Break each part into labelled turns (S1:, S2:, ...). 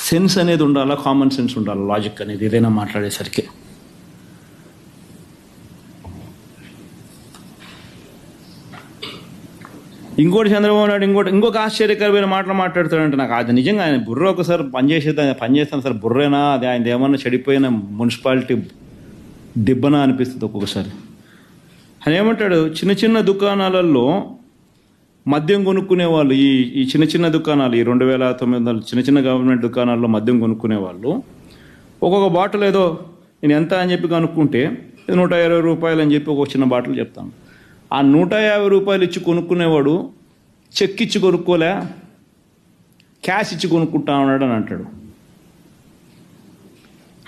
S1: Sense అనేది ఉండాలా, common sense ఉండాలా, లాజిక్ అనేది ఏదైనా మాట్లాడేసరికి. ఇంకోటి చంద్రబాబు నాయుడు ఇంకొక ఆశ్చర్యకరమైన మాటలు మాట్లాడతాడంటే నాకు అది నిజంగా ఆయన బుర్ర ఒకసారి పనిచేస్తాను సార్, బుర్రేనా అది ఆయన ఏమన్నా చెడిపోయిన మున్సిపాలిటీ దిబ్బనా అనిపిస్తుంది ఒక్కొక్కసారి. ఆయన ఏమంటాడు, చిన్న చిన్న దుకాణాలలో మద్యం కొనుక్కునే వాళ్ళు, ఈ చిన్న చిన్న దుకాణాలు, ఈ 2900 చిన్న చిన్న గవర్నమెంట్ దుకాణాల్లో మద్యం కొనుక్కునే వాళ్ళు ఒక్కొక్క బాటిల్ ఏదో నేను ఎంత అని చెప్పి కనుక్కుంటే 120 రూపాయలు అని చెప్పి ఒక చిన్న బాటిల్ చెప్తాను. ఆ 150 రూపాయలు ఇచ్చి కొనుక్కునేవాడు చెక్ ఇచ్చి కొనుక్కోలే, క్యాష్ ఇచ్చి కొనుక్కుంటా ఉన్నాడు అని అంటాడు.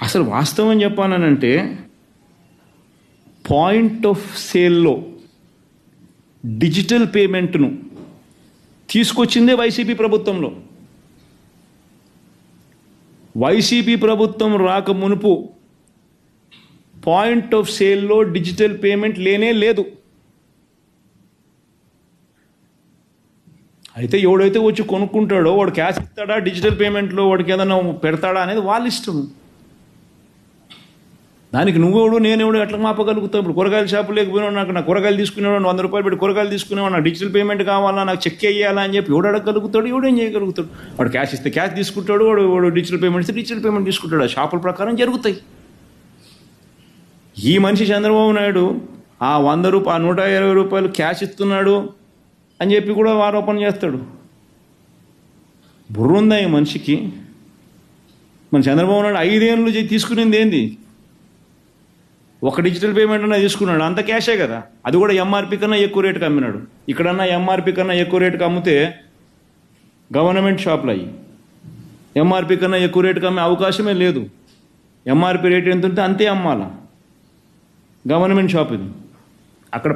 S1: అసలు వాస్తవం చెప్పానంటే పాయింట్ ఆఫ్ సేల్లో డిజిటల్ పేమెంట్ను తీసుకొచ్చిందే వైసీపీ ప్రభుత్వంలో. వైసీపీ ప్రభుత్వం రాక మునుపు పాయింట్ ఆఫ్ సేల్లో డిజిటల్ పేమెంట్ లేనే లేదు. అయితే ఎవడైతే వచ్చి కొనుక్కుంటాడో వాడు క్యాష్ ఇస్తాడా, డిజిటల్ పేమెంట్లో వాడికి ఏదైనా పెడతాడా అనేది వాళ్ళ ఇష్టం. దానికి నువ్వెవడు నేనెవడు ఎట్లా మాపగలుగుతావు? ఇప్పుడు కూరగాయల షాపు లేకపోయినా నాకు కూరగాయలు తీసుకునేవాడు 100 రూపాయలు పెట్టి కూరగాయలు తీసుకునేవాడు, నాకు డిజిటల్ పేమెంట్ కావాలా, నాకు చెక్ వేయాలా అని చెప్పి ఎవడు అడగలుగుతాడు? ఎవడేం చేయగలుగుతాడు? వాడు క్యాష్ ఇస్తే క్యాష్ తీసుకుంటాడు, వాడు డిజిటల్ పేమెంట్ ఇస్తే డిజిటల్ పేమెంట్ తీసుకుంటాడు. ఆ షాపుల ప్రకారం జరుగుతాయి. ఈ మనిషి చంద్రబాబు నాయుడు ఆ 120 రూపాయలు క్యాష్ ఇస్తున్నాడు అని చెప్పి కూడా ఆరోపణ చేస్తాడు. బుర్ర ఉందా ఈ మనిషికి? మన చంద్రబాబు నాయుడు 5 ఏళ్ళు తీసుకునేది ఏంది? ఒక డిజిటల్ పేమెంట్ అన్నా తీసుకున్నాడు, అంత క్యాషే కదా. అది కూడా ఎంఆర్పీ కన్నా ఎక్కువ రేటుకి అమ్మినాడు. ఇక్కడన్నా ఎంఆర్పీ కన్నా ఎక్కువ రేటుకి అమ్మితే గవర్నమెంట్ షాపులు అయ్యి ఎంఆర్పీ కన్నా ఎక్కువ రేటుకి అమ్మే అవకాశమే లేదు. ఎంఆర్పీ రేట్ ఎంత ఉంటే అంతే అమ్మాలా. గవర్నమెంట్ షాప్ ఇది. అక్కడ